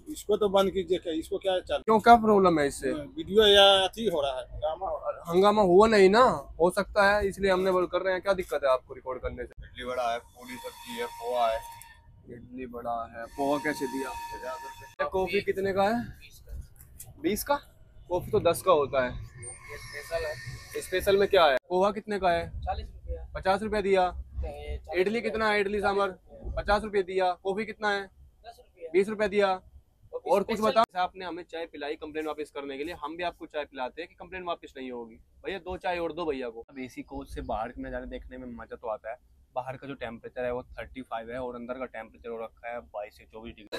इसको तो बंद कीजिए, क्या इसको क्या चालू? क्यों, क्या प्रॉब्लम है इससे? वीडियो या अथी हो रहा है, ड्रामा हो रहा है। हंगामा हुआ नहीं ना, हो सकता है इसलिए हमने बोल कर रहे हैं। क्या दिक्कत है आपको रिकॉर्ड करने से? इडली वड़ा है, पूरी सब्जी है, पोहा है। इडली बड़ा है, पोहा कैसे दिया? 50 रुपए। कॉफी कितने का है? 20 का। कॉफी तो 10 का होता है। स्पेशल है। स्पेशल में क्या है? पोहा कितने का है? 40 रुपया। 50 रुपया दिया। इडली कितना है? इडली सांभर 50 रुपये दिया। कॉफी कितना है? 10 रुपया। 20 रुपया दिया। और कुछ बता। आपने हमें चाय पिलाई कंप्लेन वापस करने के लिए, हम भी आपको चाय पिलाते हैं कि कंप्लेन वापस नहीं होगी। भैया 2 चाय और दो भैया को। अब एसी कोच से बाहर के नज़ारे देखने में मजा तो आता है। बाहर का जो टेम्परेचर है वो 35 है और अंदर का टेम्परेचर हो रखा है 22 से 24 degree.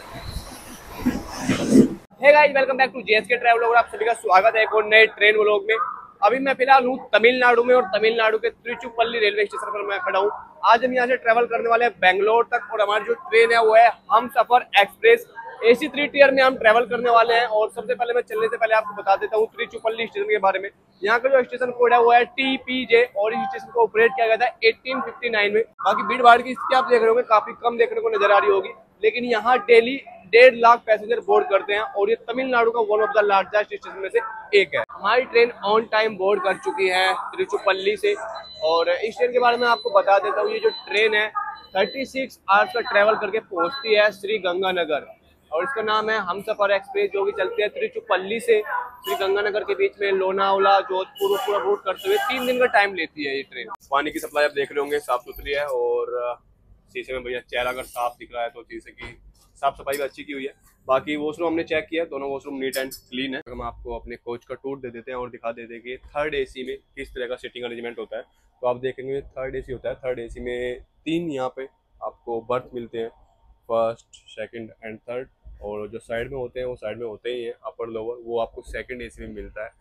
Hey guys, welcome back to JSK travel vlog. आप सभी का स्वागत है एक और नए ट्रेन व्लॉग में। अभी मैं फिलहाल हूँ तमिलनाडु में और तमिलनाडु के तिरुचिरापल्ली रेलवे स्टेशन पर मैं खड़ा हूँ। आज हम यहाँ से ट्रैवल करने वाले हैं बेंगलोर तक और हमारी जो ट्रेन है वो है हमसफर एक्सप्रेस। AC 3 टियर में हम ट्रैवल करने वाले हैं। और सबसे पहले मैं चलने से पहले आपको बता देता हूँ तिरुचिरापल्ली स्टेशन के बारे में। यहाँ का जो स्टेशन कोड है वो है TPJ और इस स्टेशन को ऑपरेट किया गया था 1859 में। बाकी भीड़ भाड़ की स्थिति आप देख रहे होंगे, काफी कम देखने को नजर आ रही होगी, लेकिन यहाँ डेली 1.5 लाख पैसेंजर बोर्ड करते हैं और ये तमिलनाडु का one of the largest station में से एक है। हमारी ट्रेन ऑन टाइम बोर्ड कर चुकी है तिरुचिरापल्ली से। और इस ट्रेन के बारे में आपको बता देता हूँ, ये जो ट्रेन है 36 आवर्स का ट्रेवल करके पहुंचती है श्री गंगानगर और इसका नाम है हमसफर एक्सप्रेस, जो कि चलती है तिरुचिरापल्ली से श्री गंगानगर के बीच में लोनावला जोधपुर पूरा रूट करते हुए 3 दिन का टाइम लेती है ये ट्रेन। पानी की सप्लाई आप देख रहे होंगे साफ सुथरी है और शीशे में भैया चेहरा अगर साफ दिख रहा है तो शीशे की साफ सफाई भी अच्छी की हुई है। बाकी वॉशरूम हमने चेक किया, दोनों वॉशरूम नीट एंड क्लीन है। हम आपको अपने कोच का टूर दे देते हैं और दिखा देते हैं कि थर्ड AC में किस तरह का सीटिंग अरेंजमेंट होता है। तो आप देखेंगे थर्ड AC होता है। थर्ड AC में 3 यहाँ पे आपको बर्थ मिलते हैं, फर्स्ट, सेकंड एंड थर्ड। और जो साइड में होते हैं वो साइड में होते ही हैं, अपर लोअर, वो आपको सेकंड AC में मिलता है।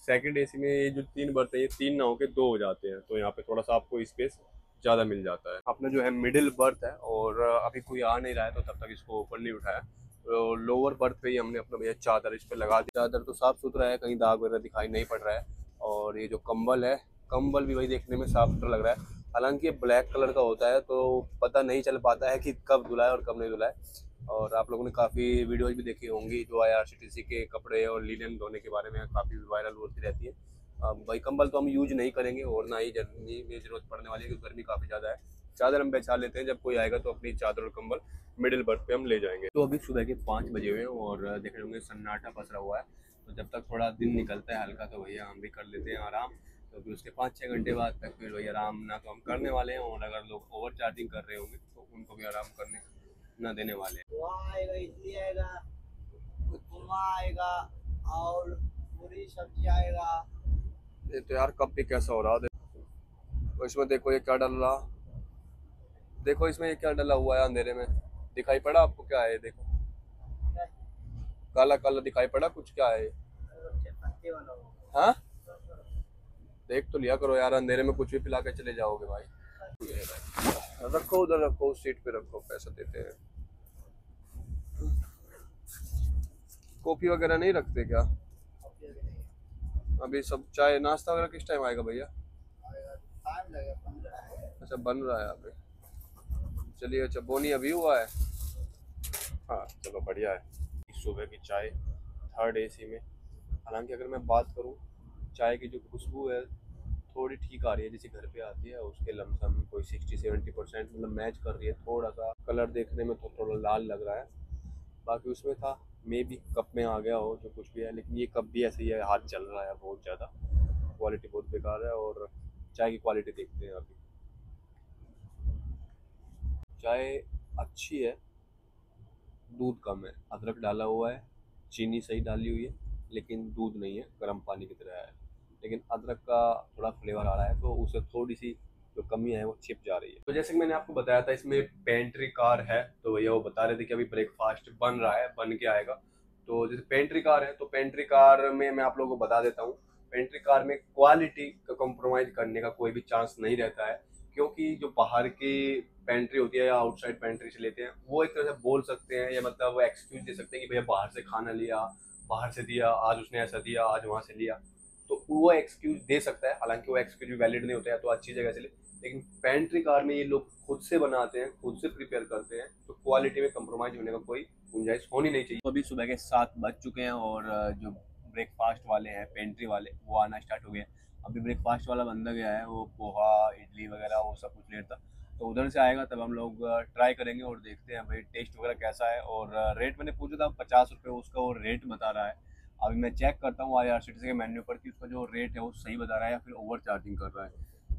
सेकंड AC में ये जो 3 बर्थ है ये 3 ना होकर 2 हो जाते हैं, तो यहाँ पे थोड़ा सा आपको स्पेस ज़्यादा मिल जाता है। अपना जो है मिडिल बर्थ है और अभी कोई आ नहीं रहा है तो तब तक इसको ऊपर नहीं उठाया। तो लोअर बर्थ पे ही हमने अपना भैया चादर इस पर लगा दी। चादर तो साफ़ सुथरा है, कहीं दाग वगैरह दिखाई नहीं पड़ रहा है। और ये जो कंबल है, कंबल भी वही देखने में साफ सुथरा लग रहा है। हालांकि ये ब्लैक कलर का होता है तो पता नहीं चल पाता है कि कब धुला है और कब नहीं धुला है। और आप लोगों ने काफ़ी वीडियोज भी देखी होंगी जो IRCTC के कपड़े और लिनन धोने के बारे में काफ़ी वायरल होती रहती है। भाई कंबल तो हम यूज नहीं करेंगे और ना ही गर्मी में जरूरत पड़ने वाली है क्योंकि गर्मी काफ़ी ज़्यादा है। चादर हम बिछा लेते हैं, जब कोई आएगा तो अपनी चादर और कंबल मिडिल बर्थ पे हम ले जाएंगे। तो अभी सुबह के 5 बजे हुए हैं और देख रहे होंगे सन्नाटा पसरा हुआ है। तो जब तक थोड़ा दिन निकलता है हल्का तो भैया हम भी कर लेते हैं आराम, क्योंकि उसके 5-6 घंटे बाद तक फिर वही आराम ना तो हम करने वाले हैं और अगर लोग ओवर चार्जिंग कर रहे होंगे तो उनको भी आराम करने ना देने वाले हैं। आएगा, इडली आएगा, उपमा आएगा और पूरी सब्जी आएगा। ये तो यार कब भी कैसा हो रहा है। देखो इसमें, देखो ये क्या डल रहा, देखो इसमें ये क्या डला हुआ है अंधेरे में, दिखाई पड़ा आपको क्या है? देखो काला काला दिखाई पड़ा कुछ, क्या है? हाँ देख तो लिया करो यार, अंधेरे में कुछ भी पिला के चले जाओगे भाई। रखो उधर, रखो सीट पे रखो, पैसा देते हैं। कॉफी वगैरह नहीं रखते क्या? अभी सब चाय नाश्ता वगैरह किस टाइम आएगा भैया? अच्छा बन रहा है यहाँ पे, चलिए। अच्छा बोनी अभी हुआ है, हाँ चलो बढ़िया है। सुबह की चाय थर्ड AC में। हालांकि अगर मैं बात करूँ, चाय की जो खुशबू है थोड़ी ठीक आ रही है जैसे घर पे आती है, उसके लमसम कोई 60-70% मतलब मैच कर रही है। थोड़ा सा कलर देखने में तो थोड़ा लाल लग रहा है, बाकी उसमें था मे भी कप में आ गया हो जो कुछ भी है, लेकिन ये कप भी ऐसे ही है, हाथ जल रहा है बहुत ज़्यादा, क्वालिटी बहुत बेकार है। और चाय की क्वालिटी देखते हैं अभी। चाय अच्छी है, दूध कम है, अदरक डाला हुआ है, चीनी सही डाली हुई है, लेकिन दूध नहीं है, गर्म पानी की तरह है। लेकिन अदरक का थोड़ा फ्लेवर आ रहा है तो उससे थोड़ी सी जो कमी है वो छिप जा रही है। तो जैसे कि मैंने आपको बताया था इसमें पेंट्री कार है, तो भैया वो बता रहे थे कि अभी ब्रेकफास्ट बन रहा है, बन के आएगा। तो जैसे पेंट्री कार है तो पेंट्री कार में मैं आप लोगों को बता देता हूँ, पेंट्री कार में क्वालिटी का कॉम्प्रोमाइज़ करने का कोई भी चांस नहीं रहता है, क्योंकि जो बाहर की पेंट्री होती है या आउटसाइड पेंट्री से लेते हैं वो एक तरह से बोल सकते हैं या मतलब वो एक्सक्यूज दे सकते हैं कि भैया बाहर से खाना लिया, बाहर से दिया, आज उसने ऐसा दिया, आज वहाँ से लिया, तो वो एक्सक्यूज दे सकता है। हालांकि वो एक्सक्यूज भी वैलिड नहीं होता है, तो अच्छी जगह से ले। लेकिन पेंट्री कार में ये लोग खुद से बनाते हैं, खुद से प्रिपेयर करते हैं, तो क्वालिटी में कंप्रोमाइज होने का कोई गुंजाइश होनी नहीं चाहिए। तो अभी सुबह के 7 बज चुके हैं और जो ब्रेकफास्ट वाले हैं पेंट्री वाले वो आना स्टार्ट हो गए। अभी ब्रेकफास्ट वाला बंदा गया है, वो पोहा इडली वगैरह वो सब कुछ लेता, तो उधर से आएगा तब हम लोग ट्राई करेंगे और देखते हैं भाई टेस्ट वगैरह कैसा है। और रेट मैंने पूछा था 50 रुपये, उसका वो रेट बता रहा है। अभी मैं चेक करता हूँ IRCTC के मेन्यू पर कि उसका जो रेट है वो सही बता रहा है या फिर ओवर चार्जिंग कर रहा है।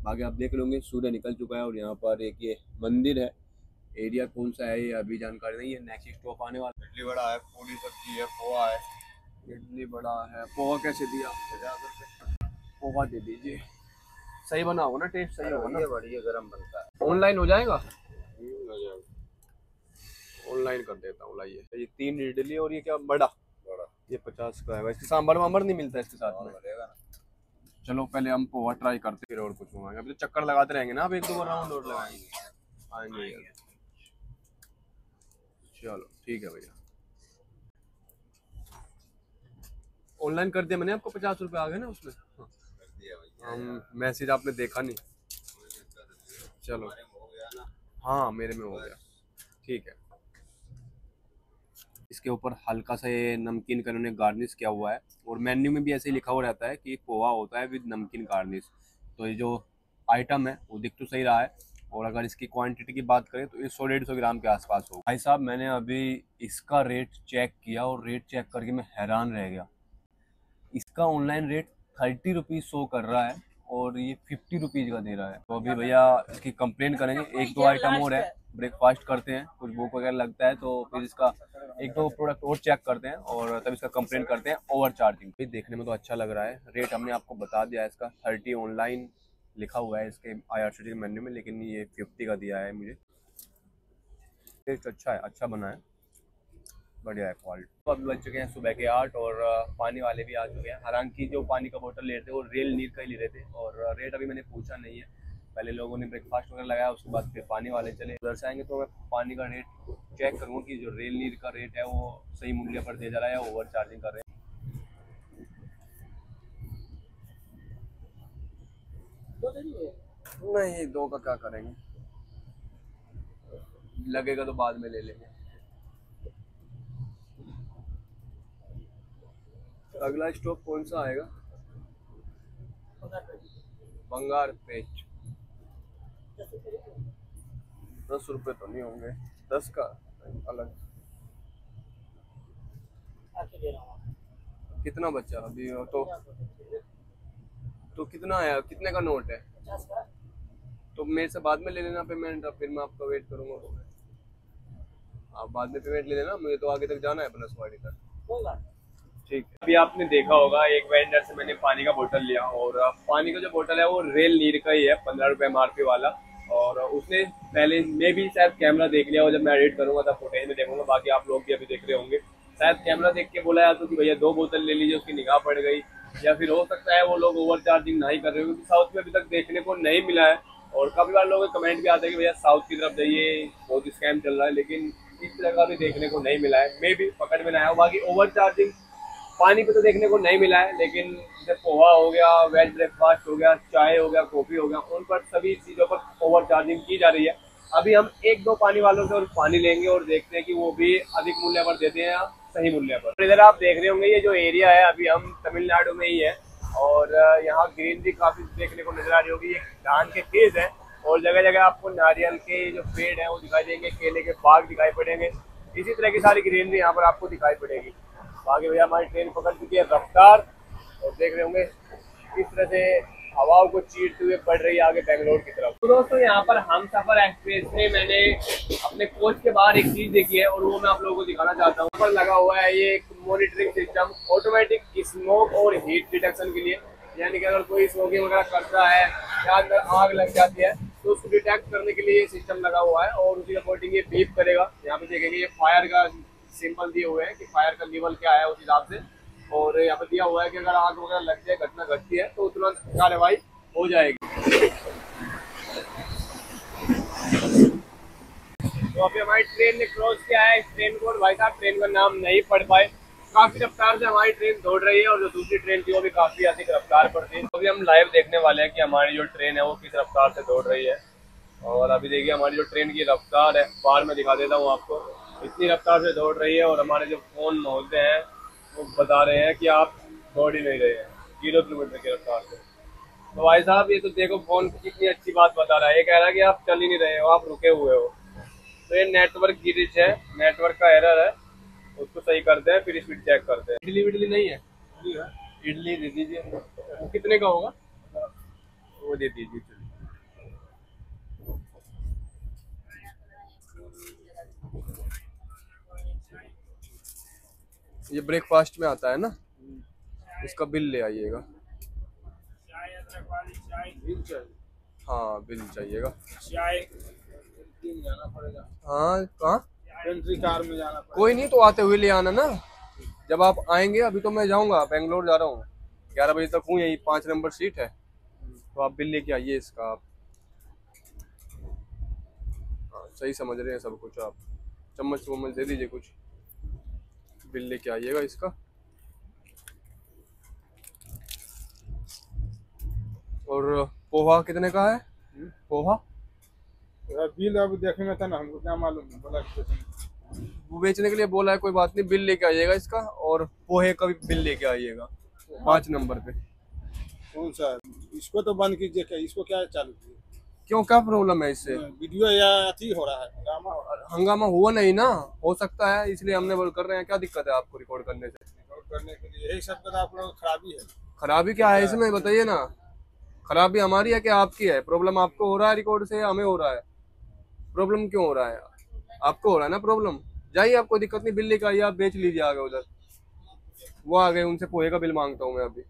बाकी आप देख लोगे सूर्य निकल चुका है और यहाँ पर एक ये मंदिर है। एरिया कौन सा है ये अभी जानकारी नहीं है। नेक्स्ट स्टॉप आने वाला। इडली बड़ा है, पूरी सब्जी है, पोहा है। इडली बड़ा है, पोहा कैसे दिया? 50 रुपये। पोहा दे दीजिए। सही बना होगा ना, टेस्ट सही होगा ना? बढ़िया गरम बनता है। ऑनलाइन हो जाएगा? ऑनलाइन कर देता हूँ। लाइए ये 3 इडली और ये क्या बड़ा ये 50 का है। इसके सांभर वाम्बर नहीं मिलता इसके साथ में? चलो पहले हम पोहा ट्राई करते फिर और कुछ मंगाएंगे। अभी तो चक्कर लगाते रहेंगे ना, अब 1-2 राउंड और लगाएंगे आएंगे। चलो ठीक है भैया, ऑनलाइन कर दिया मैंने आपको। 50 रुपये आ गए ना उसमें। हम मैसेज आपने देखा नहीं। चलो हाँ मेरे में हो गया, ठीक है। इसके ऊपर हल्का सा ये नमकीन का उन्होंने गार्निश किया हुआ है और मेन्यू में भी ऐसे ही लिखा हुआ रहता है कि पोहा होता है विद नमकीन गार्निश। तो ये जो आइटम है वो दिख तो सही रहा है और अगर इसकी क्वांटिटी की बात करें तो ये 100-150 ग्राम के आसपास हो। भाई साहब मैंने अभी इसका रेट चेक किया और रेट चेक करके मैं हैरान रह गया। इसका ऑनलाइन रेट 30 रुपीज़ शो कर रहा है और ये 50 रुपीज़ का दे रहा है। तो अभी भैया इसकी कंप्लेन करेंगे। 1-2 आइटम और है, ब्रेकफास्ट करते हैं, कुछ भूख वगैरह लगता है तो फिर इसका 1-2 प्रोडक्ट और चेक करते हैं और तब इसका कंप्लेन करते हैं ओवर चार्जिंग। ये देखने में तो अच्छा लग रहा है। रेट हमने आपको बता दिया है इसका, 30 ऑनलाइन लिखा हुआ है इसके IRCTC के मेन्यू में, लेकिन ये 50 का दिया है मुझे। टेस्ट अच्छा है, अच्छा बना है, बढ़िया है क्वालिटी। तो अभी बज चुके हैं सुबह के 8 और पानी वाले भी आ चुके हैं। हालांकि जो पानी का बोतल ले रहे थे वो रियल नीर का ही ले रहे थे और रेट अभी मैंने पूछा नहीं है। पहले लोगों ने ब्रेकफास्ट वगैरह लगाया, उसके बाद फिर पानी वाले चले। उधर से आएंगे तो मैं पानी का रेट चेक करूँगा कि जो रियल नीर का रेट है वो सही मूल्य पर दे जा रहा है या ओवर चार्जिंग कर रहे हैं। नहीं 2 का क्या करेंगे, लगेगा तो बाद में ले लेंगे। अगला स्टॉप कौन सा आएगा? बंगार पेट। 10 रुपये तो नहीं होंगे, 10 का अलग। कितना बचा अभी? तो कितना है, कितने का नोट है? तो मेरे से बाद में ले लेना पेमेंट, फिर मैं आपका वेट करूंगा। आप बाद में पेमेंट ले लेना, मुझे तो आगे तक जाना है बनसवाड़ी तक। ठीक है। अभी आपने देखा होगा एक वेंडर से मैंने पानी का बोतल लिया और पानी का जो बोतल है वो रेल नीर का ही है, 15 रुपये MRP वाला। और उसने पहले मैं भी शायद कैमरा देख लिया और जब मैं एडिट करूंगा तब फुटेज में देखूंगा, बाकी आप लोग भी अभी देख रहे होंगे। शायद कैमरा देख के बोला या तो कि भैया 2 बोतल ले लीजिए, उसकी निगाह पड़ गई, या फिर हो सकता है वो लोग ओवर चार्जिंग नहीं कर रहे हो, क्योंकि साउथ में अभी तक देखने को नहीं मिला है। और काफ़ी बार लोगों के कमेंट भी आते हैं कि भैया साउथ की तरफ जाइए बहुत स्कैम चल रहा है, लेकिन इस तरह का भी देखने को नहीं मिला है। मे भी पकड़ में ना आया। बाकी ओवर चार्जिंग पानी पे तो देखने को नहीं मिला है, लेकिन जैसे पोहा हो गया, वेज ब्रेकफास्ट हो गया, चाय हो गया, कॉफ़ी हो गया, उन पर सभी चीज़ों पर ओवर चार्जिंग की जा रही है। अभी हम 1-2 पानी वालों से और पानी लेंगे और देखते हैं कि वो भी अधिक मूल्य पर देते हैं या सही मूल्य पर। इधर आप देख रहे होंगे ये जो एरिया है अभी हम तमिलनाडु में ही है और यहाँ ग्रीनरी काफ़ी देखने को नजर आ रही होगी। ये धान के खेत है और जगह जगह आपको नारियल के जो पेड़ हैं वो दिखाई देंगे, केले के बाग दिखाई पड़ेंगे, इसी तरह की सारी ग्रीनरी यहाँ पर आपको दिखाई पड़ेगी। आगे भैया हमारी ट्रेन पकड़ चुकी है रफ्तार और देख रहे होंगे किस तरह से हवाओं को चीरते हुए बढ़ रही है आगे बेंगलोर की तरफ। तो दोस्तों यहाँ पर हमसफर एक्सप्रेस में मैंने अपने कोच के बाहर एक चीज देखी है और वो मैं आप लोगों को दिखाना चाहता हूँ। पर लगा हुआ है ये एक मॉनिटरिंग सिस्टम ऑटोमेटिक स्मोक और हीट डिटेक्शन के लिए, यानी कि अगर कोई स्मोकिंग वगैरह करता है या अंदर आग लग जाती है तो उसको डिटेक्ट करने के लिए ये सिस्टम लगा हुआ है और उसी अकॉर्डिंग ये बीप करेगा। यहाँ पे देखेंगे ये फायर का सिंबल दिए हुए हैं कि फायर का लेवल क्या है उस हिसाब से, और यहाँ पे दिया हुआ है कि अगर आग वगैरह लग जाए, घटना घटती है तो तुरंत कार्रवाई हो जाएगी। तो अभी हमारी ट्रेन ने क्रॉस किया है इस ट्रेन को और भाई साहब ट्रेन का नाम नहीं पढ़ पाए काफी रफ्तार से हमारी ट्रेन दौड़ रही है और जो दूसरी ट्रेन थी वो भी काफी अधिक रफ्तार पर थी। तो अभी हम लाइव देखने वाले हैं कि हमारी जो ट्रेन है वो किस रफ्तार से दौड़ रही है। और अभी देखिए हमारी जो ट्रेन की रफ्तार है, बाहर में दिखा देता हूँ आपको, इतनी रफ्तार से दौड़ रही है। और हमारे जो फोन मोहल्ले हैं वो बता रहे हैं कि आप दौड़ ही नहीं रहे हैं 0 किलोमीटर की रफ्तार से। तो भाई साहब ये तो देखो फोन कितनी अच्छी बात बता रहा है, ये कह रहा है कि आप चल ही नहीं रहे हो, आप रुके हुए हो। तो ये नेटवर्क गिलिच है, नेटवर्क का एरर है, उसको सही करते हैं फिर स्पीड चेक करते हैं। इडली विडली नहीं है? इडली दे दीजिए। वो कितने का होगा? वो दे दीजिए। चलिए ये ब्रेकफास्ट में आता है ना, इसका बिल ले आइएगा। हाँ बिल चाहिएगा। जाना पड़ेगा। हाँ कहाँ? पेंट्री कार में जाना पड़ेगा। कोई नहीं, तो आते हुए ले आना ना जब आप आएंगे। अभी तो मैं जाऊंगा, बेंगलोर जा रहा हूँ, 11 बजे तक हूँ, यही 5 नंबर सीट है। तो आप बिल लेके आइए इसका। आप हाँ सही समझ रहे हैं सब कुछ। आप चम्मच वम्मच दे दीजिए कुछ, बिल लेके आइएगा इसका। और पोहा कितने का है? पोहा बिल अब देखेंगे तो ना, हमको क्या मालूम है, बोला वो बेचने के लिए बोला है, कोई बात नहीं, बिल लेके आइएगा इसका। और पोहे का भी बिल लेके आइएगा 5 नंबर पे। कौन सा? इसको तो बंद कीजिए। क्या इसको क्या चालू कीजिए? क्यों, क्या प्रॉब्लम है इससे? वीडियो या अथी हो रहा है, हंगामा हो रहा है। हंगामा हुआ नहीं ना, हो सकता है इसलिए हमने बोल कर रहे हैं। क्या दिक्कत है आपको रिकॉर्ड करने से? रिकॉर्ड करने के लिए यही सब का आप लोग खराबी है। खराबी क्या है इसमें बताइए ना। खराबी हमारी है कि आपकी है? प्रॉब्लम आपको हो रहा है रिकॉर्ड से या हमें हो रहा है? प्रॉब्लम क्यों हो रहा है? आपको हो रहा है ना प्रॉब्लम। जाइए, आपको दिक्कत नहीं, बिल लेकर आइए, आप बेच लीजिए आगे उधर। वो आ गए, उनसे पोहे का बिल मांगता हूँ मैं अभी।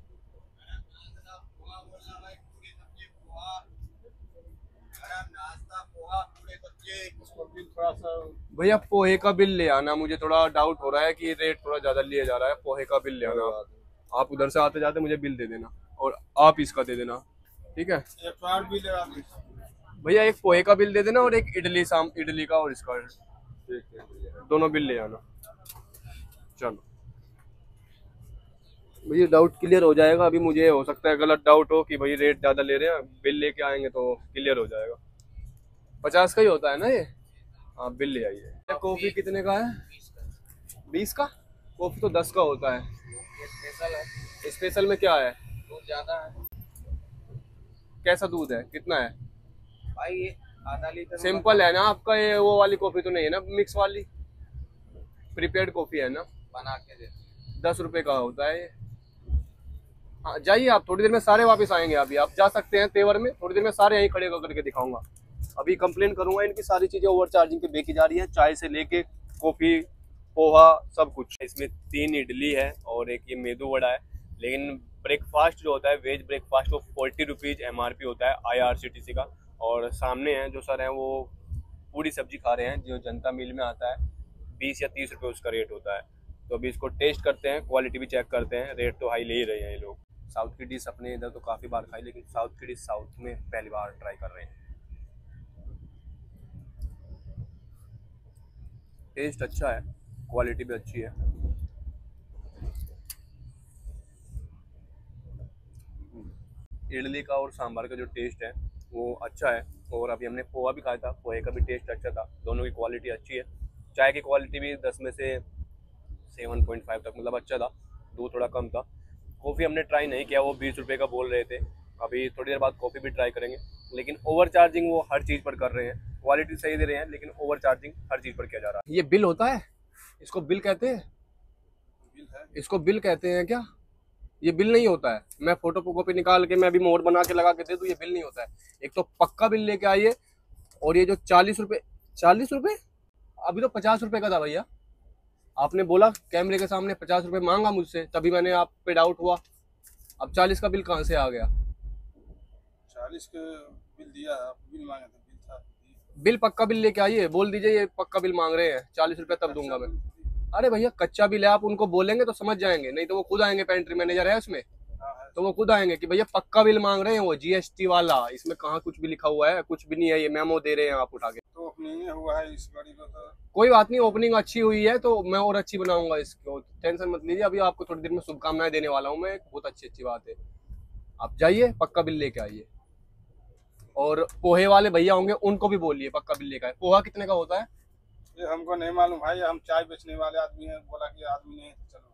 थोड़ा सा भैया पोहे का बिल ले आना, मुझे थोड़ा डाउट हो रहा है कि रेट थोड़ा ज्यादा लिया जा रहा है। पोहे का बिल ले आना आप उधर से आते जाते मुझे बिल दे देना और आप इसका दे देना, ठीक है? एक और भी लगा दीजिए। भैया एक पोहे का बिल दे देना और एक इडली का और इसका, दोनों बिल ले आना। चलो भैया डाउट क्लियर हो जाएगा। अभी मुझे हो सकता है गलत डाउट हो कि भाई रेट ज़्यादा ले रहे हैं, बिल लेके आएंगे तो क्लियर हो जाएगा। 50 का ही होता है ना ये? हाँ बिल ले आइए। कॉफ़ी कितने का है? 20 का? कॉफ़ी तो 10 का होता है। स्पेशल है। स्पेशल में क्या है? दूध ज्यादा है कैसा दूध है, कितना है भाई? ये आधा लीटर सिंपल है ना आपका? ये वो वाली कॉफ़ी तो नहीं है ना, मिक्स वाली प्रीपेड कॉफ़ी है ना? बना के दे। 10 रुपए का होता है ये। हाँ जाइए आप, थोड़ी देर में सारे वापस आएंगे। अभी आप जा सकते हैं तेवर में, थोड़ी देर में सारे यहीं खड़े करके दिखाऊंगा। अभी कंप्लेन करूंगा, इनकी सारी चीजें ओवर चार्जिंग पे बेची जा रही है, चाय से लेके कॉफी, पोहा, सब कुछ। इसमें 3 इडली है और एक ये मेदू वड़ा है। लेकिन ब्रेकफास्ट जो होता है, वेज ब्रेकफास्ट, वो 40 रुपीज़ MRP होता है IRCTC का। और सामने हैं जो सर हैं वो पूरी सब्जी खा रहे हैं, जो जनता मील में आता है, 20 या 30 रुपये उसका रेट होता है। तो अभी इसको टेस्ट करते हैं, क्वालिटी भी चेक करते हैं। रेट तो हाई ले ही रहे हैं ये लोग। साउथ की डिश अपने इधर तो काफ़ी बार खाई, लेकिन साउथ की डिश साउथ में पहली बार ट्राई कर रहे हैं। टेस्ट अच्छा है, क्वालिटी भी अच्छी है। इडली का और सांभर का जो टेस्ट है वो अच्छा है। और अभी हमने पोहा भी खाया था, पोहे का भी टेस्ट अच्छा था। दोनों की क्वालिटी अच्छी है। चाय की क्वालिटी भी 10 में से 7.5 तक, मतलब अच्छा था। दूध थोड़ा कम था। कॉफ़ी हमने ट्राई नहीं किया, वो 20 रुपये का बोल रहे थे। अभी थोड़ी देर बाद कॉफ़ी भी ट्राई करेंगे। लेकिन ओवर चार्जिंग वो हर चीज़ पर कर रहे हैं। क्वालिटी सही दे रहे हैं लेकिन ओवर चार्जिंग हर चीज़ पर किया जा रहा है। ये बिल होता है, इसको बिल कहते हैं? इसको बिल कहते हैं क्या? ये बिल नहीं होता है। मैं फोटो कॉपी निकाल के मैं अभी मोहर बना के लगा के दे दूँ, ये बिल नहीं होता है। एक तो पक्का बिल लेके आइए। और ये जो 40 रुपये, 40 रुपये, अभी तो 50 रुपये का था भैया। आपने बोला कैमरे के सामने 50 रुपये मांगा मुझसे, तभी मैंने आप पे डाउट हुआ। अब 40 का बिल कहाँ से आ गया? 40 का बिल दिया, बिल मांगा था, बिल था। बिल पक्का बिल लेके आइए, बोल दीजिए ये पक्का बिल मांग रहे हैं, 40 रुपये तब दूंगा मैं। अरे भैया कच्चा बिल है, आप उनको बोलेंगे तो समझ जाएंगे, नहीं तो वो खुद आएंगे। पेंट्री मैनेजर है उसमें, हाँ है। तो वो खुद आएंगे कि भैया पक्का बिल मांग रहे हैं, वो जीएसटी वाला, इसमें कहाँ कुछ भी लिखा हुआ है? कुछ भी नहीं है, ये मेमो दे रहे हैं आप उठा के। तो ओपनिंग हुआ है इस गाड़ी को तो। कोई बात नहीं, ओपनिंग अच्छी हुई है तो मैं और अच्छी बनाऊंगा इसको, टेंशन मत लीजिए। अभी आपको थोड़ी देर में शुभकामनाएं देने वाला हूँ मैं, बहुत अच्छी बात है। आप जाइए पक्का बिल लेके आइए, और पोहे वाले भैया होंगे उनको भी बोलिए पक्का बिल लेकर आए। पोहा कितने का होता है? ये हमको नहीं मालूम भाई, हम चाय बेचने वाले आदमी हैं, बोला कि आदमी नहीं है तो चलो।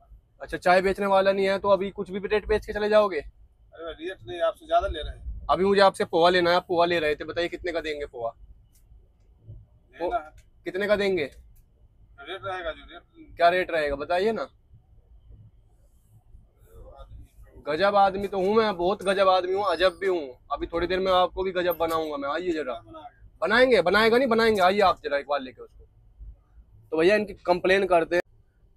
अच्छा, चाय बेचने वाला नहीं है तो अभी कुछ भी रेट बेच के चले जाओगे? अरे रेट नहीं, आपसे ज्यादा ले रहे हैं। अभी मुझे आपसे पोहा लेना है, आप पोहा ले रहे थे, बताइए कितने का देंगे पोहा? लेना है, कितने का देंगे? रेट रहेगा जो रेट। क्या रेट रहेगा बताइए ना। गजब आदमी तो हूँ मैं, बहुत गजब आदमी हूँ, अजब भी हूँ। अभी थोड़ी देर में आपको भी गजब बनाऊंगा मैं, आइए जरा। बनाएंगे, बनाएगा नहीं बनाएंगे, आइए आप जरा एक बार लेके उसको। तो भैया इनकी कंप्लेन करते हैं,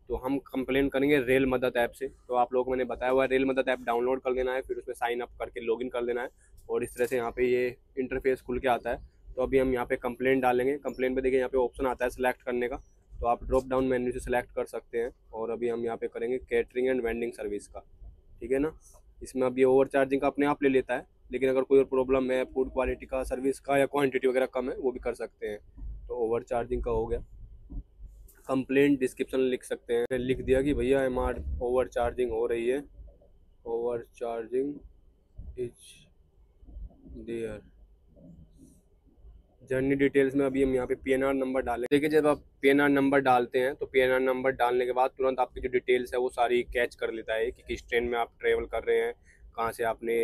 तो हम कंप्लेन करेंगे रेल मदद ऐप से। तो आप लोगों को मैंने बताया हुआ है, रेल मदद ऐप डाउनलोड कर लेना है, फिर उसमें साइन अप करके लॉगिन कर लेना है, और इस तरह से यहाँ पे ये इंटरफेस खुल के आता है। तो अभी हम यहाँ पे कंप्लेन डालेंगे। कंप्लेन पे देखिए यहाँ पे ऑप्शन आता है सिलेक्ट करने का, तो आप ड्रॉप डाउन मेन्यू से सिलेक्ट कर सकते हैं। और अभी हम यहाँ पे करेंगे कैटरिंग एंड वेंडिंग सर्विस का, ठीक है ना। इसमें अब ये ओवर चार्जिंग का अपने आप ले लेता है, लेकिन अगर कोई और प्रॉब्लम है फूड क्वालिटी का, सर्विस का, या क्वांटिटी वगैरह कम है, वो भी कर सकते हैं। तो ओवर चार्जिंग का हो गया। कंप्लेंट डिस्क्रिप्शन लिख सकते हैं, लिख दिया कि भैया हमार ओवर चार्जिंग हो रही है, over charging is there. Journey details में अभी हम यहाँ पे पीएनआर नंबर डालें। देखिए जब आप पीएनआर नंबर डालते हैं तो पीएनआर नंबर डालने के बाद तुरंत आपकी जो डिटेल्स है वो सारी कैच कर लेता है कि किस ट्रेन में आप ट्रेवल कर रहे हैं, कहाँ से आपने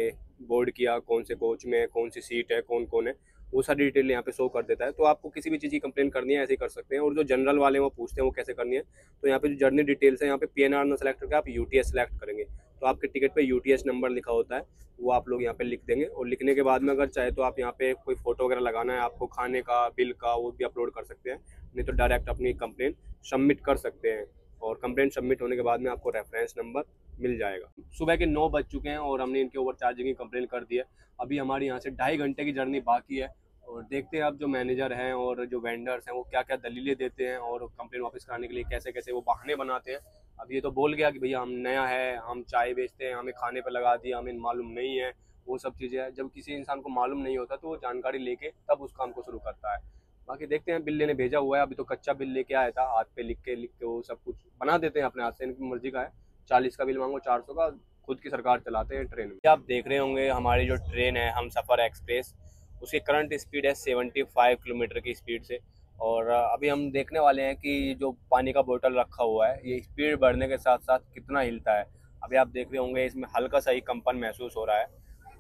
बोर्ड किया, कौन से कोच में है, कौन सी सीट है, कौन कौन है, वो सारी डिटेल यहाँ पे शो कर देता है। तो आपको किसी भी चीज़ की कंप्लेन करनी है ऐसे ही कर सकते हैं। और जो जनरल वाले हैं वो पूछते हैं वो कैसे करनी है, तो यहाँ पे जो जर्नी डिटेल्स है यहाँ पे पीएनआर ना सेलेक्ट करके आप यूटीएस सेलेक्ट करेंगे, तो आपके टिकट पे यूटीएस नंबर लिखा होता है, वो आप लोग यहाँ पे लिख देंगे। और लिखने के बाद में अगर चाहे तो आप यहाँ पे कोई फोटो वगैरह लगाना है आपको, खाने का, बिल का, वो भी अपलोड कर सकते हैं, नहीं तो डायरेक्ट अपनी कंप्लेन सबमिट कर सकते हैं। और कंप्लेंट सबमिट होने के बाद में आपको रेफरेंस नंबर मिल जाएगा। सुबह के 9 बज चुके हैं और हमने इनके ओवर चार्जिंग की कंप्लेन कर दी है। अभी हमारी यहाँ से 2.5 घंटे की जर्नी बाकी है, और देखते हैं अब जो मैनेजर हैं और जो वेंडर्स हैं वो क्या क्या दलीलें देते हैं और कंप्लेन वापस कराने के लिए कैसे कैसे वो बहाने बनाते हैं। अब ये तो बोल गया कि भैया हम नया है, हम चाय बेचते हैं, हमें खाने पर लगा दिया, हमें मालूम नहीं है, वो सब चीज़ें हैं। जब किसी इंसान को मालूम नहीं होता तो वो जानकारी लेके तब उस काम को शुरू करता है। बाकी देखते हैं, बिल लेने भेजा हुआ है, अभी तो कच्चा बिल लेके आया था, हाथ पे लिख के वो सब कुछ बना देते हैं अपने हाथ से, इनकी मर्जी का है। 40 का बिल मांगो, 400 का, खुद की सरकार चलाते हैं ट्रेन में। आप देख रहे होंगे हमारी जो ट्रेन है हमसफ़र एक्सप्रेस, उसकी करंट स्पीड है 75 किलोमीटर की स्पीड से। और अभी हम देखने वाले हैं कि जो पानी का बोतल रखा हुआ है ये स्पीड बढ़ने के साथ साथ कितना हिलता है। अभी आप देख रहे होंगे इसमें हल्का सा ही कंपन महसूस हो रहा है,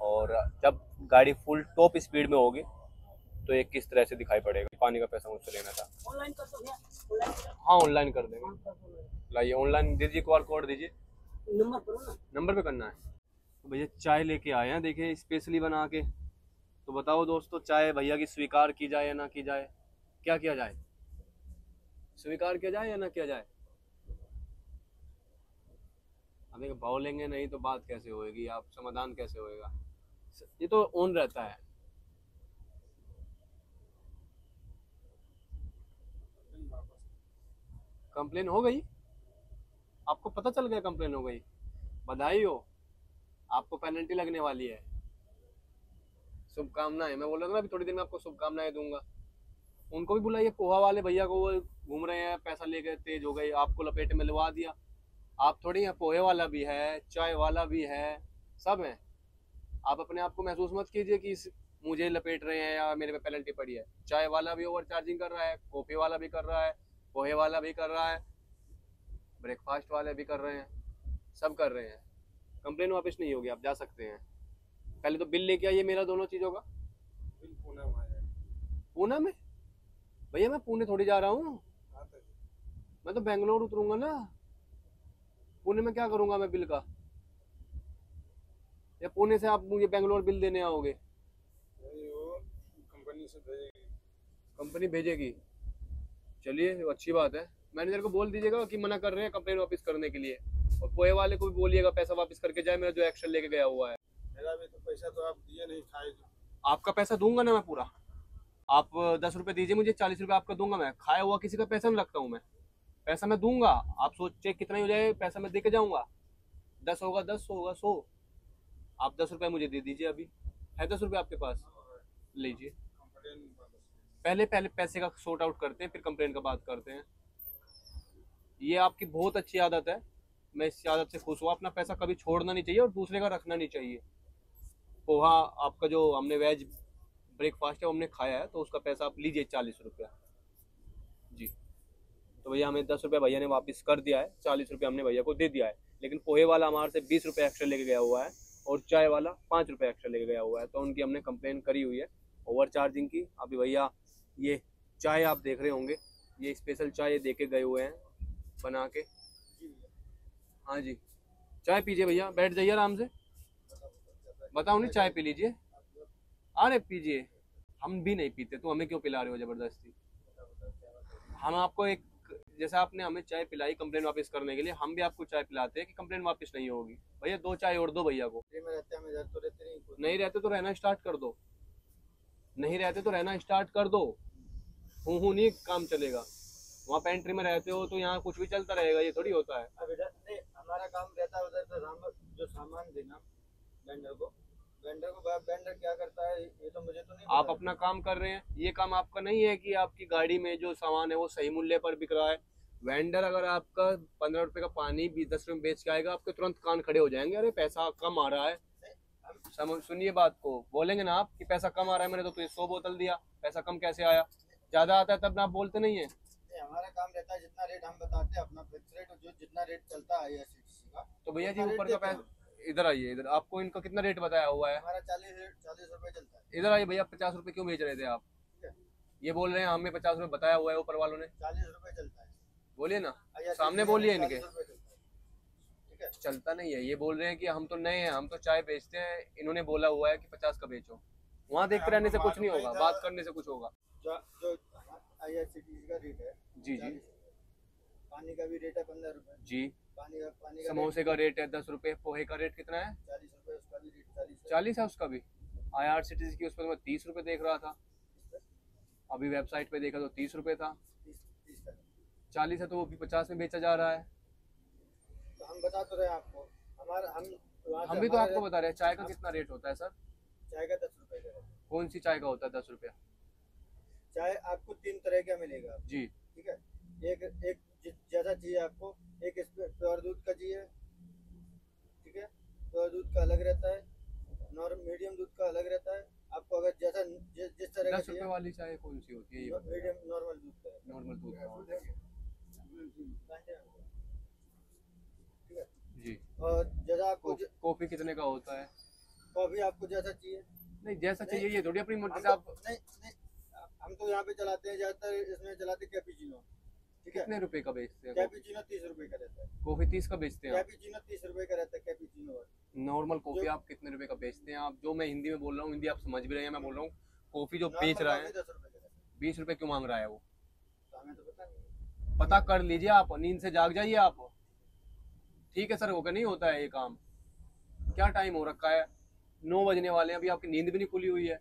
और जब गाड़ी फुल टॉप स्पीड में होगी तो ये किस तरह से दिखाई पड़ेगा। पानी का पैसा मुझसे लेना था। ऑनलाइन कर दो भैया, हाँ ऑनलाइन कर देंगे। लाइए ऑनलाइन दीजिए, QR कोड दीजिए। नंबर करो ना, नंबर पे करना है। तो भैया चाय लेके आए हैं, देखिए स्पेशली बना के। तो बताओ दोस्तों, चाय भैया की स्वीकार की जाए या ना की जाए? क्या किया जाए, स्वीकार किया जाए या ना किया जाए? हमें भाव लेंगे नहीं तो बात कैसे होएगी, आप समाधान कैसे होएगा? ये तो ऑन रहता है। कंप्लेन हो गई, आपको पता चल गया कंप्लेन हो गई, बधाई हो, आपको पेनल्टी लगने वाली है। शुभकामनाएं, मैं बोल रहा था ना अभी थोड़ी देर में आपको शुभकामनाएं दूंगा। उनको भी बुलाइए, पोहा वाले भैया को, वो घूम रहे हैं, पैसा लेके तेज हो गए, आपको लपेट में लगा दिया। आप थोड़ी हैं, पोहे वाला भी है, चाय वाला भी है, सब है। आप अपने आप को महसूस मत कीजिए कि मुझे लपेट रहे हैं या मेरे पे पेनल्टी पड़ी है। चाय वाला भी ओवर चार्जिंग कर रहा है, कॉफी वाला भी कर रहा है, पोहे वाला भी कर रहा है, ब्रेकफास्ट वाले भी कर रहे हैं, सब कर रहे हैं। कंप्लेन वापस नहीं होगी, आप जा सकते हैं। पहले तो बिल लेके आइए मेरा, दोनों चीज़ों का। बिल पुणे में आया। पुणे में? भैया मैं पुणे थोड़ी जा रहा हूँ, मैं तो बेंगलोर उतरूंगा ना। पुणे में क्या करूंगा मैं बिल का? या पुणे से आप मुझे बेंगलोर बिल देने आओगे? वो कंपनी से भेजेगी। कंपनी भेजेगी? चलिए अच्छी बात है। मैनेजर को बोल दीजिएगा कि मना कर रहे हैं कंप्लेन वापस करने के लिए, और पोहे वाले को भी बोलिएगा पैसा वापस करके जाए, मेरा जो एक्शन लेके गया हुआ है। मेरा भी तो पैसा तो आप दिए नहीं, खाए जो। आपका पैसा दूंगा ना मैं पूरा। आप 10 रुपये दीजिए मुझे, 40 रुपये आपका दूंगा मैं। खाया हुआ किसी का पैसा नहीं रखता हूँ मैं, पैसा मैं दूंगा। आप सोचे कितना ही हो जाए, पैसा मैं दे के जाऊंगा। 10 होगा 10, 100 होगा 100। आप 10 रुपये मुझे दे दीजिए, अभी है 10 रुपये आपके पास, लीजिए। पहले पहले पैसे का सॉर्ट आउट करते हैं, फिर कंप्लेन का बात करते हैं। ये आपकी बहुत अच्छी आदत है, मैं इस आदत से खुश हुआ। अपना पैसा कभी छोड़ना नहीं चाहिए और दूसरे का रखना नहीं चाहिए। पोहा आपका जो हमने वेज ब्रेकफास्ट है वो हमने खाया है, तो उसका पैसा आप लीजिए 40 रुपया जी। तो भैया हमें 10 रुपया भैया ने वापस कर दिया है, 40 रुपया हमने भैया को दे दिया है। लेकिन पोहे वाला हमारे से 20 रुपये एक्स्ट्रा लेके गया हुआ है और चाय वाला 5 रुपये एक्स्ट्रा लेके गया हुआ है। तो उनकी हमने कंप्लेन करी हुई है ओवर चार्जिंग की। अभी भैया ये चाय आप देख रहे होंगे, ये स्पेशल चाय दे के गए हुए हैं बना के। हाँ जी, चाय पीजिए भैया, बैठ जाइए आराम से। बताओ नहीं, चाय पी लीजिए। अरे पीजिए, हम भी नहीं पीते तो हमें क्यों पिला रहे हो जबरदस्ती। हम आपको एक, जैसे आपने हमें चाय पिलाई कंप्लेन वापस करने के लिए, हम भी आपको चाय पिलाते हैं कि कंप्लेन वापस नहीं होगी। भैया 2 चाय और दो भैया को। नहीं रहते तो रहना स्टार्ट कर दो, नहीं रहते तो रहना स्टार्ट कर दो। हूँ नहीं काम चलेगा। वहाँ पेंट्री में रहते हो तो यहाँ कुछ भी चलता रहेगा, ये थोड़ी होता है। अब इधर नहीं, हमारा काम रहता है उधर से जो सामान देना वेंडर को वेंडर क्या करता है ये तो मुझे तो नहीं आप पता। अपना काम कर रहे हैं, ये काम आपका नहीं है कि आपकी गाड़ी में जो सामान है वो सही मूल्य पर बिक रहा है। वेंडर अगर आपका 15 रुपए का पानी 10 रुपए में बेच के आएगा, आपके तुरंत कान खड़े हो जाएंगे, अरे पैसा कम आ रहा है। सुनिए बात को, बोलेंगे ना आप कि पैसा कम आ रहा है, मैंने तो तुझे 100 बोतल दिया, पैसा कम कैसे आया। ज्यादा आता है तब ना आप बोलते नहीं है। हमारा काम रहता है जितना रेट हम बताते हैं अपना फिक्स रेट, जो जितना रेट चलता है IRCTC का। तो भैया जी ऊपर का पैसा, इधर आइए, इधर आपको इनका कितना रेट बताया हुआ है। हमारा 40 रुपए चलता है। इधर आइए भैया, 50 रुपए क्यों बेच रहे थे आप। ये बोल रहे हैं हमें 50 रुपए बताया हुआ है ऊपर वालों ने। 40 रुपए चलता है। बोलिए ना, IRCTC सामने बोलिए इनके। 40 रुपए चलता है। ठीक है, चलता नहीं है। ये बोल रहे हैं कि हम तो नए हैं, हम तो चाय बेचते हैं, इन्होंने बोला हुआ है कि 50 का बेचो। वहाँ देखते रहने से कुछ नहीं होगा, बात करने से कुछ होगा। जो IRCTC का रेट है जी जी। पानी का भी रेट है 15 रुपए। जी, पानी का समोसे का रेट है 10 रुपए, पोहे का रेट कितना है 40 रुपए, उसका भी रेट 40 है। 40 है उसका भी। IRCTC की उस पर मैं 30 रुपए देख रहा था, अभी वेबसाइट पे देखा तो 30 रुपए था। 30 का 40 है तो वो भी 50 में बेचा जा रहा है। तो हम बता तो रहे हैं आपको, हमारा हम भी तो आपको बता रहे हैं। चाय का कितना रेट होता है सर। चाय का 10 रुपए का है। कौन सी चाय का होता है 10 रुपया। चाय आपको 3 तरह का मिलेगा। जी ठीक है, एक जैसा चाहिए आपको, एक इसमें प्योर दूध का चाहिए। ठीक है, प्योर दूध का अलग रहता है, मीडियम दूध का अलग रहता है। आपको अगर जैसा जिस तरह का 10 रुपए वाली चाय कौन सी होती है ये बताइए। मीडियम नॉर्मल दूध का है। नॉर्मल दूध का होता है। ठीक है, जी। और जैसा आपको कॉफी कितने का होता है। कॉफी आपको जैसा चाहिए। नहीं जैसा चाहिए, ये थोड़ी अपनी मर्जी से हम आप। तो नहीं, हम तो यहाँ पे चलाते हैं ज्यादातर, इसमें चलाते कैपुचिनो। ठीक है, कितने रुपए का बेचते हैं। कैपुचिनो 30 रुपए का रहता है। कॉफी 30 का बेचते हैं आप। कैपुचिनो 30 रुपए का रहता है कैपुचिनो। नॉर्मल कॉफी आप कितने रुपए का बेचते हैं आप। जो मैं हिंदी में बोल रहा हूँ, हिंदी आप समझ भी रहे हैं, मैं बोल रहा हूँ कॉफी जो बेच रहा है 10 रुपए का रहता है। 20 रुपए क्यों मांग रहा है वो। तो हमें तो पता नहीं। पता कर लीजिए आप, नींद से जाग जाइए आप। ठीक है सर, होकर नहीं होता है ये काम। क्या टाइम हो रखा है, 9 बजने वाले हैं, अभी आपकी नींद भी नहीं खुली हुई है।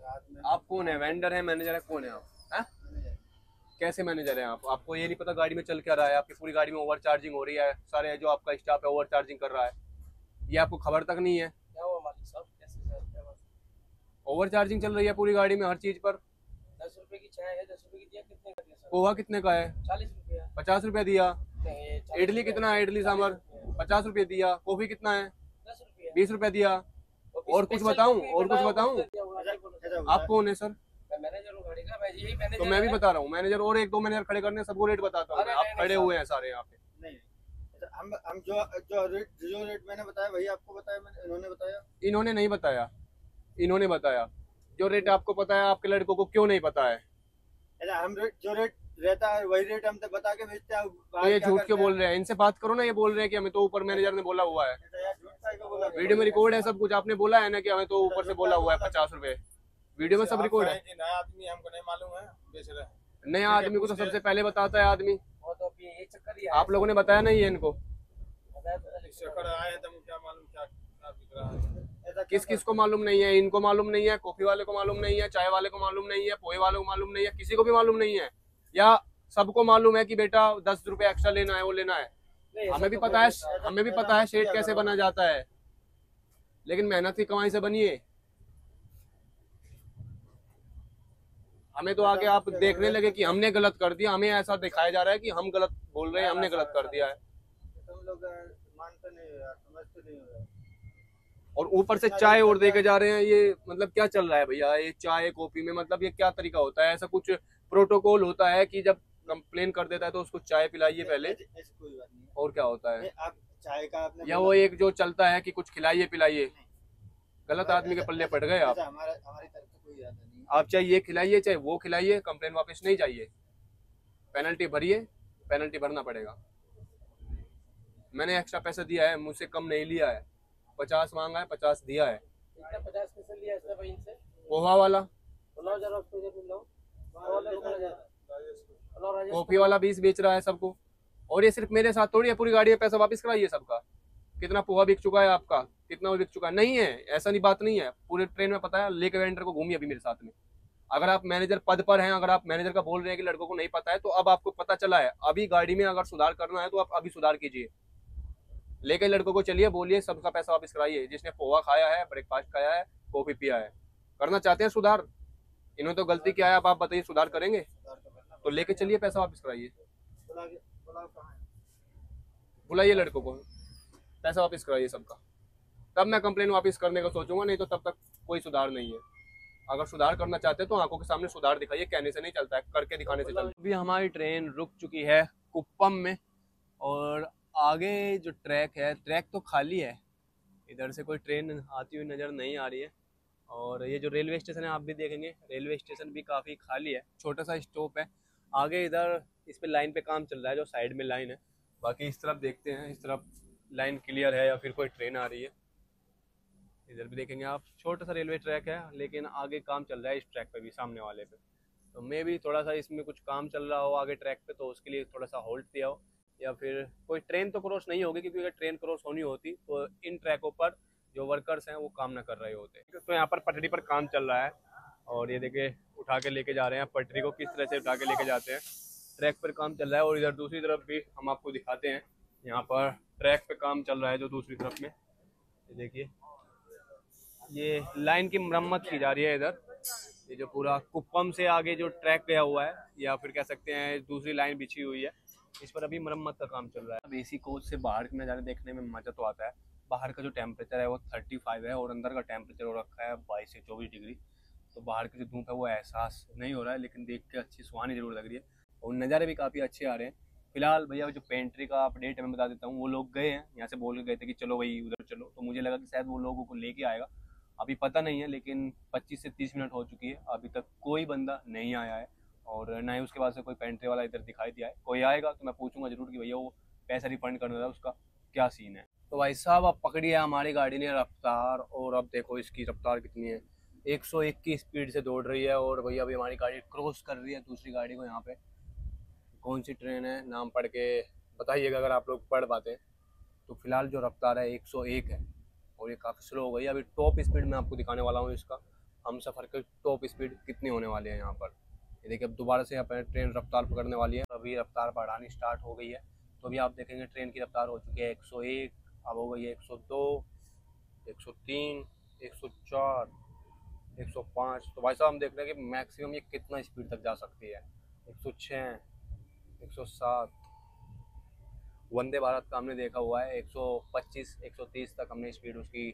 रात में आप कौन है, वेंडर है, मैनेजर है, कौन है आप हैं? कैसे मैनेजर हैं आप। आपको ये नहीं पता गाड़ी में चल क्या रहा है, आपकी पूरी गाड़ी में ओवर चार्जिंग हो रही है, सारे जो आपका स्टाफ है ओवर चार्जिंग कर रहा है, ये आपको खबर तक नहीं है। क्या हुआ मालिक साहब, कैसे सर, क्या बात? ओवर चार्जिंग चल रही है पूरी गाड़ी में हर चीज पर। 10 रुपए की चाय है, 10 रुपए की दिया, कितने का दिया सर? पोहा कितने का है 40 रुपया। 50 रुपया दिया। नहीं, ये 40 इडली कितना है, इडली सांभर 50 रुपए दिया। कॉफी कितना है 10 रुपया। 20 रुपए दिया। और कुछ बताऊं, और कुछ बताऊं। आप कौन है सर। मैनेजर हूँ गाड़ी का, मैं यही मैनेजर। तो मैं भी बता रहा हूँ, मैनेजर और 1-2 मैनेजर खड़े करने, सबको रेट बताता हूँ। अरे आप नहीं, खड़े नहीं, हुए हैं सारे यहाँ पे। नहीं, हम जो रेट मैंने बताया वही आपको बताया, मैंने इन्होंने बताया। इन्होंने नहीं बताया, इन्होंने बताया। जो रेट आपको पता है आपके लड़कों को क्यों नहीं पता है। अच्छा, हम जो रेट रहता है वही रेट हम तो बता के भेजते हैं। तो ये झूठ क्यों बोल रहे हैं, इनसे बात करो ना। ये बोल रहे हैं कि हमें तो ऊपर मैनेजर ने बोला हुआ है, वीडियो में रिकॉर्ड है सब कुछ। आपने बोला है ना कि हमें तो ऊपर से बोला हुआ है 50 रुपए, वीडियो में सब रिकॉर्ड है। नया आदमी हमको नहीं मालूम है, बेच रहे हैं। नया आदमी को तो सबसे पहले बताता है आदमी। वो तो अभी ये चक्कर ही आप लोगों ने बताया नहीं है इनको। चक्कर आए तो क्या मालूम क्या बिक रहा है। किस किस को मालूम नहीं है, इनको मालूम नहीं है, कॉफी वाले को मालूम नहीं है, चाय वाले को मालूम नहीं है, पोहे वाले को मालूम नहीं है, किसी को भी मालूम नहीं है। या सबको मालूम है कि बेटा 10 रुपए एक्स्ट्रा लेना है, वो लेना है। हमें भी पता है, हमें भी पता है शेड कैसे बना जाता है, लेकिन मेहनत की कमाई से बनिए। हमें तो आगे आप देखने लगे कि हमने गलत कर दिया, हमें ऐसा दिखाया जा रहा है कि हम गलत बोल रहे हैं, हमने गलत कर दिया है। तुम लोग मानते नहीं हो यार, समझते नहीं हो यार। और ऊपर से चाय और दे के जा रहे हैं, ये मतलब क्या चल रहा है भैया? ये चाय कॉफी में मतलब ये क्या तरीका होता है? ऐसा कुछ प्रोटोकॉल होता है कि जब कंप्लेन कर देता है तो उसको चाय पिलाइए पहले, ऐसी कोई बात नहीं है। और क्या होता है? आप चाय का आपने या वो एक जो चलता है कि कुछ खिलाइए पिलाइए, गलत आदमी के पल्ले पड़ गए आप। हमारी तरफ से कोई इरादा नहीं है। आप चाहे ये खिलाइए चाहे वो खिलाइए, कंप्लेन वापस नहीं चाहिए, पेनल्टी भरिए, पेनल्टी भरना पड़ेगा। मैंने एक्स्ट्रा पैसा दिया है, मुझसे कम नहीं लिया है, 50 मांगा है, 50 दिया है। 50 पैसे लिया इसने भाई इनसे। पोहा वाला, कॉफी वाला 20 बेच रहा है सबको, और ये सिर्फ मेरे साथ थोड़ी है, पूरी गाड़ी में पैसा वापस कराइए सबका। कितना पोहा बिक चुका है आपका, कितना बिक चुका है? नहीं है, ऐसा नहीं, बात नहीं है। पूरे ट्रेन में पता है, लेकर वेंडर को घूमिए अभी मेरे साथ में। अगर आप मैनेजर पद पर हैं, अगर आप मैनेजर का बोल रहे हैं कि लड़कों को नहीं पता है, तो अब आपको पता चला है। अभी गाड़ी में अगर सुधार करना है तो आप अभी सुधार कीजिए, लेकर लड़कों को चलिए, बोलिए सबका पैसा वापस कराइए। जिसने पोहा खाया है, ब्रेकफास्ट खाया है, कॉफी पिया है, करना चाहते हैं सुधार, इन्होंने तो गलती किया है, अब आप बताइए सुधार करेंगे? तो लेके चलिए, पैसा वापस कराइए, बुलाइए लड़कों को, पैसा वापस कराइए सबका, तब मैं कंप्लेन वापस करने का सोचूंगा, नहीं तो तब तक कोई सुधार नहीं है। अगर सुधार करना चाहते हैं तो आंखों के सामने सुधार दिखाइए, कहने से नहीं चलता है, करके दिखाने से चलता है। अभी हमारी ट्रेन रुक चुकी है कुप्पम में, और आगे जो ट्रैक है, ट्रैक तो खाली है, इधर से कोई ट्रेन आती हुई नज़र नहीं आ रही है। और ये जो रेलवे स्टेशन है आप भी देखेंगे, रेलवे स्टेशन भी काफ़ी खाली है, छोटा सा स्टॉप है। आगे इधर इस पे लाइन पे काम चल रहा है, जो साइड में लाइन है। बाकी इस तरफ देखते हैं, इस तरफ लाइन क्लियर है या फिर कोई ट्रेन आ रही है। इधर भी देखेंगे आप, छोटा सा रेलवे ट्रैक है, लेकिन आगे काम चल रहा है इस ट्रैक पे भी, सामने वाले पे। तो मे भी थोड़ा सा इसमें कुछ काम चल रहा हो आगे ट्रैक पे, तो उसके लिए थोड़ा सा होल्ड दिया हो, या फिर कोई ट्रेन तो क्रॉस नहीं होगी, क्योंकि अगर ट्रेन क्रॉस होनी होती तो इन ट्रैकों पर जो वर्कर्स हैं वो काम ना कर रहे होते। तो यहाँ पर पटरी पर काम चल रहा है, और ये देखिए उठा के लेके जा रहे हैं पटरी को, किस तरह से उठा के लेके जाते हैं। ट्रैक पर काम चल रहा है, और इधर दूसरी तरफ भी हम आपको दिखाते हैं, यहाँ पर ट्रैक पे काम चल रहा है जो दूसरी तरफ में। ये देखिए, ये लाइन की मरम्मत की जा रही है इधर। ये जो पूरा कुप्पम से आगे जो ट्रैक गया हुआ है, या फिर कह सकते हैं दूसरी लाइन बिछी हुई है, इस पर अभी मरम्मत का काम चल रहा है। अब एसी कोच से बाहर के नज़ारे देखने में मज़ा तो आता है। बाहर का जो टेम्परेचर है वो 35 है, और अंदर का टेम्परेचर हो रखा है 22 से 24 डिग्री। तो बाहर की जो धूप है वो एहसास नहीं हो रहा है, लेकिन देख के अच्छी सुहानी जरूर लग रही है, और नज़ारे भी काफ़ी अच्छे आ रहे हैं। फिलहाल भैया जो पेंट्री का अपडेट मैं बता देता हूँ, वो लोग गए हैं, यहाँ से बोल के गए थे कि चलो भाई उधर चलो, तो मुझे लगा कि शायद वो लोगों को लेके आएगा, अभी पता नहीं है। लेकिन 25 से 30 मिनट हो चुकी है, अभी तक कोई बंदा नहीं आया है, और ना ही उसके बाद से कोई पेंट्री वाला इधर दिखाई दिया है। कोई आएगा तो मैं पूछूंगा जरूर कि भैया वो पैसा रिफंड करना था, उसका क्या सीन है। तो भाई साहब अब पकड़ी है हमारी गाड़ी ने रफ्तार, और अब देखो इसकी रफ्तार कितनी है, 101 की स्पीड से दौड़ रही है। और भैया अभी हमारी गाड़ी क्रॉस कर रही है दूसरी गाड़ी को। यहाँ पे कौन सी ट्रेन है, नाम पढ़ के बताइएगा अगर आप लोग पढ़ पाते हैं। तो फिलहाल जो रफ्तार है 101 है, और ये काफ़ी स्लो हो गई। अभी टॉप स्पीड मैं आपको दिखाने वाला हूँ इसका, हम सफ़र के टॉप स्पीड कितनी होने वाली है यहाँ पर। ये देखिए अब दोबारा से यहाँ पर ट्रेन रफ्तार पकड़ने वाली है, अभी रफ्तार बढ़ानी स्टार्ट हो गई है। तो अभी आप देखेंगे ट्रेन की रफ्तार हो चुकी है 101, अब हो गई है 102, 103, 104, 105। तो भाई साहब हम देख रहे हैं कि मैक्सिमम ये कितना स्पीड तक जा सकती है, 106, 107। वंदे भारत का हमने देखा हुआ है 125, 130 तक हमने स्पीड उसकी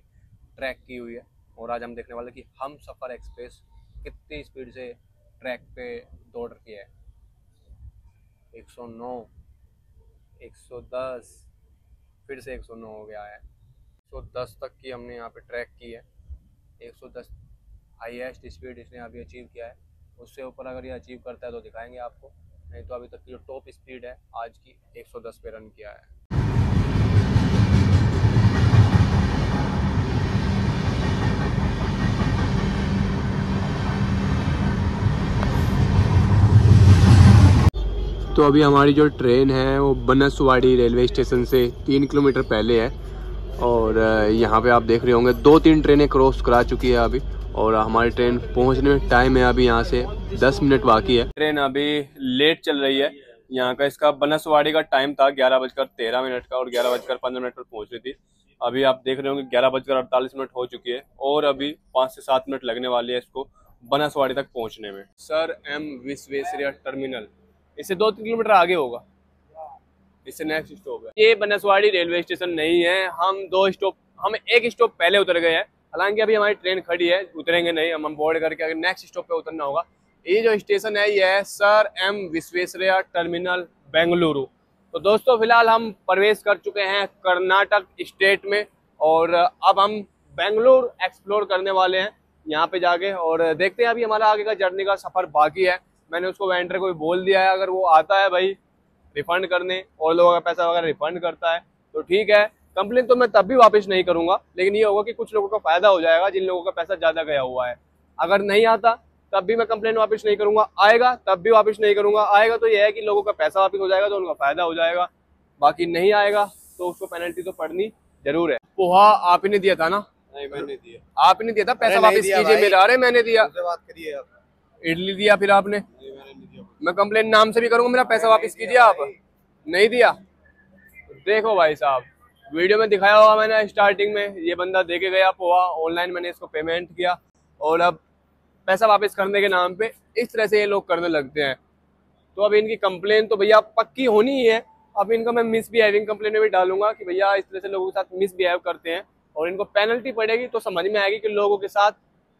ट्रैक की हुई है। और आज हम देखने वाले कि हम सफ़र एक्सप्रेस कितनी स्पीड से ट्रैक पे दौड़ रही है। 109, 110, फिर से 109 हो गया है, 110 तक की हमने यहाँ पे ट्रैक की है। 110 हाईएस्ट स्पीड इसने अभी अचीव किया है। उससे ऊपर अगर ये अचीव करता है तो दिखाएंगे आपको, नहीं तो अभी तक की जो टॉप स्पीड है आज की 110 पे रन किया है। तो अभी हमारी जो ट्रेन है वो बनसवाड़ी रेलवे स्टेशन से 3 किलोमीटर पहले है, और यहाँ पे आप देख रहे होंगे 2-3 ट्रेनें क्रॉस करा चुकी है अभी, और हमारी ट्रेन पहुँचने में टाइम है अभी यहाँ से 10 मिनट बाकी है। ट्रेन अभी लेट चल रही है, यहाँ का इसका बनसवाड़ी का टाइम था 11:13 का और 11:15 पर पहुंच रही थी। अभी आप देख रहे होंगे 11:48 हो चुकी है और अभी 5 से 7 मिनट लगने वाली है इसको बनसवाड़ी तक पहुंचने में। सर एम विश्वेश्वरैया टर्मिनल इससे 2-3 किलोमीटर आगे होगा, इससे नेक्स्ट स्टॉप है। ये बनसवाड़ी रेलवे स्टेशन नहीं है, हम एक स्टॉप पहले उतर गए हैं। हालांकि अभी हमारी ट्रेन खड़ी है, उतरेंगे नहीं, हम बोर्ड करके अगर नेक्स्ट स्टॉप पे उतरना होगा। ये जो स्टेशन है ये है Sir M Visvesvaraya Terminal Bengaluru. तो दोस्तों फिलहाल हम प्रवेश कर चुके हैं कर्नाटक स्टेट में और अब हम बेंगलुरु एक्सप्लोर करने वाले हैं यहाँ पे जाके, और देखते हैं अभी हमारा आगे का जर्नी का सफर बाकी है। मैंने उसको वेंडर को भी बोल दिया है, अगर वो आता है भाई रिफंड करने और लोगों का पैसा वगैरह रिफंड करता है तो ठीक है। कंप्लेन तो मैं तब भी वापस नहीं करूंगा, लेकिन ये होगा कि कुछ लोगों का फायदा हो जाएगा जिन लोगों का पैसा ज्यादा गया हुआ है। अगर नहीं आता तब भी मैं कंप्लेन वापस नहीं करूंगा, आएगा तब भी वापस नहीं करूंगा। आएगा तो ये है कि लोगों का पैसा वापस हो जाएगा तो उनका फायदा हो जाएगा, बाकी नहीं आएगा तो उसको पेनल्टी तो पड़नी जरूर है। पोहा आप ही ने दिया था ना? नहीं मैंने दिया। आप ही ने दिया था, पैसा वापस कीजिए मेरा। अरे मैंने दिया। बात करिए आप। इडली दिया फिर आपने। नहीं मैंने नहीं दिया। मैं कंप्लेन नाम से भी करूंगा, मेरा पैसा वापस कीजिए। आप नहीं दिया? देखो भाई साहब, वीडियो में दिखाया हुआ मैंने स्टार्टिंग में, ये बंदा दे के गया पोहा, ऑनलाइन मैंने इसको पेमेंट किया और अब पैसा वापस करने के नाम पे इस तरह से ये लोग करने लगते हैं। तो अब इनकी कंप्लेन तो भैया पक्की होनी ही है। अब इनका मैं मिसबिहेविंग कंप्लेन में भी डालूंगा कि भैया इस तरह से लोगों के साथ मिसबिहेव करते हैं और इनको पेनल्टी पड़ेगी तो समझ में आएगी कि लोगों के साथ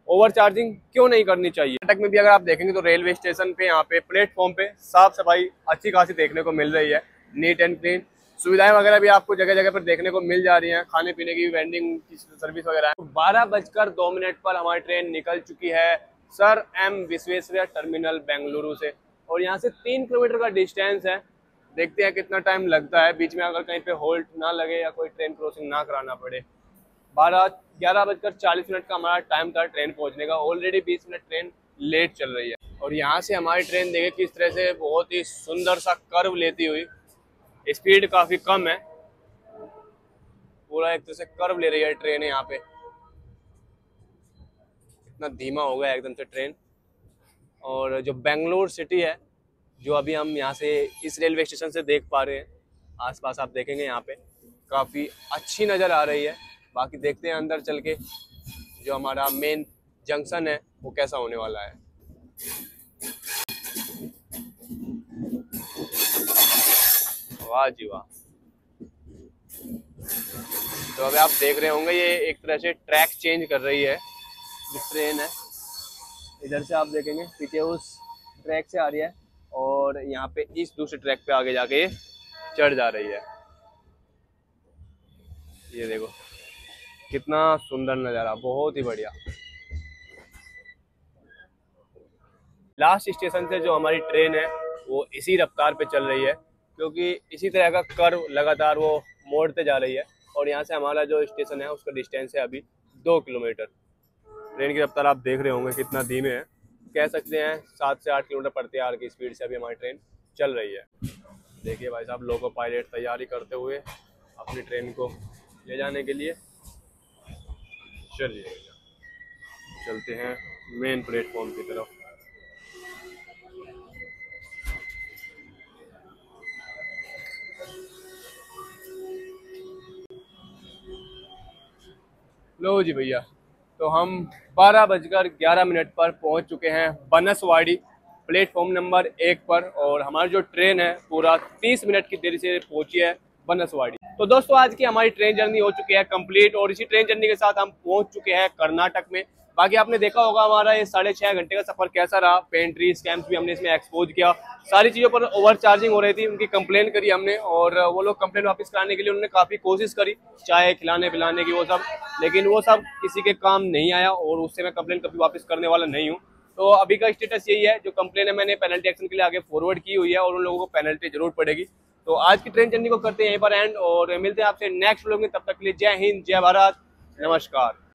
ओवर चार्जिंग क्यों नहीं करनी चाहिए। कर्नाटक में भी अगर आप देखेंगे तो रेलवे स्टेशन पे यहाँ पे प्लेटफॉर्म पे साफ सफाई अच्छी खासी देखने को मिल रही है, नीट एंड क्लीन। सुविधाएं वगैरह भी आपको जगह जगह पर देखने को मिल जा रही हैं, खाने पीने की वेंडिंग की सर्विस वगैरह है। 12:02 पर हमारी ट्रेन निकल चुकी है Sir M Visvesvaraya Terminal Bengaluru से और यहाँ से 3 किलोमीटर का डिस्टेंस है। देखते हैं कितना टाइम लगता है, बीच में अगर कहीं पे होल्ड ना लगे या कोई ट्रेन क्रॉसिंग ना कराना पड़े। 11:40 का हमारा टाइम था ट्रेन पहुंचने का, ऑलरेडी 20 मिनट ट्रेन लेट चल रही है। और यहाँ से हमारी ट्रेन देखे किस तरह से बहुत ही सुंदर सा कर्व लेती हुई, स्पीड काफ़ी कम है, पूरा एक तरह से कर्व ले रही है ट्रेन यहाँ पे। इतना धीमा हो गया एकदम से ट्रेन। और जो बेंगलुरु सिटी है जो अभी हम यहाँ से इस रेलवे स्टेशन से देख पा रहे हैं, आसपास आप देखेंगे यहाँ पे काफ़ी अच्छी नज़र आ रही है। बाकी देखते हैं अंदर चल के जो हमारा मेन जंक्शन है वो कैसा होने वाला है। वाह जी वाह। तो अभी आप देख रहे होंगे ये एक तरह से ट्रैक चेंज कर रही है जो ट्रेन है। इधर से आप देखेंगे पीछे उस ट्रैक से आ रही है और यहाँ पे इस दूसरे ट्रैक पे आगे जाके ये चढ़ जा रही है। ये देखो कितना सुंदर नज़ारा, बहुत ही बढ़िया। लास्ट स्टेशन से जो हमारी ट्रेन है वो इसी रफ्तार पे चल रही है क्योंकि इसी तरह का कर्व लगातार वो मोड़ते जा रही है। और यहाँ से हमारा जो स्टेशन है उसका डिस्टेंस है अभी 2 किलोमीटर। ट्रेन की रफ्तार आप देख रहे होंगे कितना धीमे है, कह सकते हैं 7 से 8 किलोमीटर प्रति आवर की स्पीड से अभी हमारी ट्रेन चल रही है। देखिए भाई साहब, लोको पायलट तैयारी करते हुए अपनी ट्रेन को ले जाने के लिए। चलिए चलते हैं मेन प्लेटफॉर्म की तरफ। लो जी भैया, तो हम 12:11 पर पहुंच चुके हैं बनसवाड़ी प्लेटफॉर्म नंबर 1 पर और हमारी जो ट्रेन है पूरा 30 मिनट की देरी से पहुंची है बनसवाड़ी। तो दोस्तों आज की हमारी ट्रेन जर्नी हो चुकी है कंप्लीट और इसी ट्रेन जर्नी के साथ हम पहुंच चुके हैं कर्नाटक में। बाकी आपने देखा होगा हमारा ये 6.5 घंटे का सफर कैसा रहा। पेंट्री स्कैम्स भी हमने इसमें एक्सपोज किया, सारी चीज़ों पर ओवर चार्जिंग हो रही थी, उनकी कंप्लेन करी हमने और वो लोग कंप्लेन वापस कराने के लिए उन्होंने काफ़ी कोशिश करी, चाय खिलाने पिलाने की वो सब, लेकिन वो सब किसी के काम नहीं आया और उससे मैं कंप्लेन कभी वापस करने वाला नहीं हूँ। तो अभी का स्टेटस यही है, जो कंप्लेन है मैंने पेनल्टी एक्शन के लिए आगे फॉरवर्ड की हुई है और उन लोगों को पेनल्टी जरूर पड़ेगी। तो आज की ट्रेन जर्नी को करते हैं यहीं पर एंड और मिलते हैं आपसे नेक्स्ट व्लॉग में। तब तक के लिए जय हिंद, जय भारत, नमस्कार।